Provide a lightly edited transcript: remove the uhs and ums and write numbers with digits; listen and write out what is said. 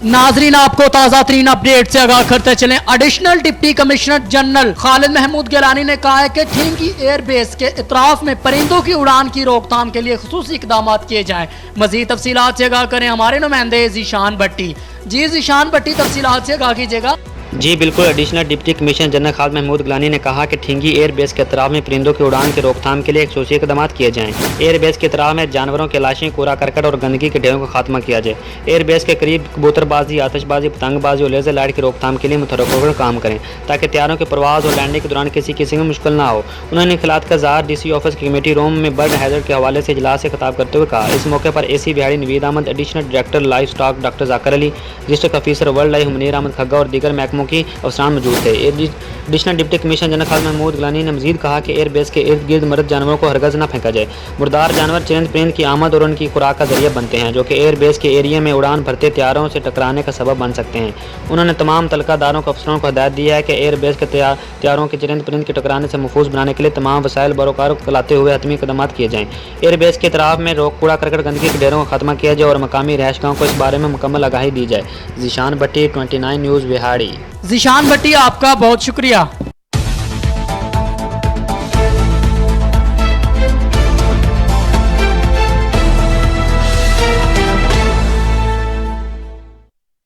नाजरीन, आपको ताज़ा तरीन अपडेट से आगाह करते चलें। Additional deputy commissioner general Khalid Mahmood Gilani ने कहा है कि ठिंगी एयर बेस के इतराफ में परिंदों की उड़ान की रोकथाम के लिए खुसूसी इकदाम किए जाएं। मजीद तफसीलात से आगाह करें हमारे नुमाइंदे ज़ीशान भट्टी। जी ज़ीशान भट्टी, तफसीलात से आगाह कीजिएगा। जी बिल्कुल। Additional deputy commissioner general Khalid Mahmood Gilani ने कहा कि ठिंगी एयर बेस के अतराफ में परिंदों की उड़ान की रोकथाम के लिए खसूसी इकदाम किए जाएँ। एयर बेस के अतराफ में जानवरों की लाशें, कूड़ा करकट और गंदगी के ढेरों का खात्मा किया जाए। एयर बेस के करीब कबूतरबाजी, आतिशबाजी, पतंगबाजी और लेजर लाइट की रोकथाम के लिए मुतरक्किन काम करें ताकि तैयारों के प्रवास और लैंडिंग के दौरान किसी किस्म की मुश्किल ना हो। उन्होंने खिलात का इज़हार DC ऑफिस की कमेटी रूम में बर्ड हैजर्ड के हवाले से इजलास से खिताब करते हुए कहा। इस मौके पर AC बिहाड़ी Naveed Ahmed, additional director livestock doctor Zakir Ali, district officer wildlife Munir Ahmed Khagga और दीगर महकमों की अफसरान मौजूद थे। Additional deputy commissioner general Khalid Mahmood Gilani ने मजीद कहा कि एयर बेस के इर्द गिर्द मरद जानवरों को हरगज न फेंका जाए। मुर्दार जानवर चरिंद परिंद की आमद और उनकी खुराक का जरिया बनते हैं, जो कि एयर बेस के एरिया में उड़ान भरते तैयारों से टकराने का सबब बन सकते हैं। उन्होंने तमाम तलकादारों को अफसरों को हिदायत दी है कि एयर बेस के तैयारों के चरिंद परिंद के टकराने से महफूज बनाने के लिए तमाम वसाइल बरोकार लाते हुए हतमी इकदाम किए जाएँ। एयर बेस के तरफ में कूड़ा करकट गंदगी के ढेरों का खात्मा किया जाए और मकामी रहायशगाहों को इस बारे में मुकम्मल आगाही दी जाए। ज़ीशान भट्टी, 29 न्यूज़ बिहाड़ी। ज़ीशान भट्टी, आपका बहुत शुक्रिया।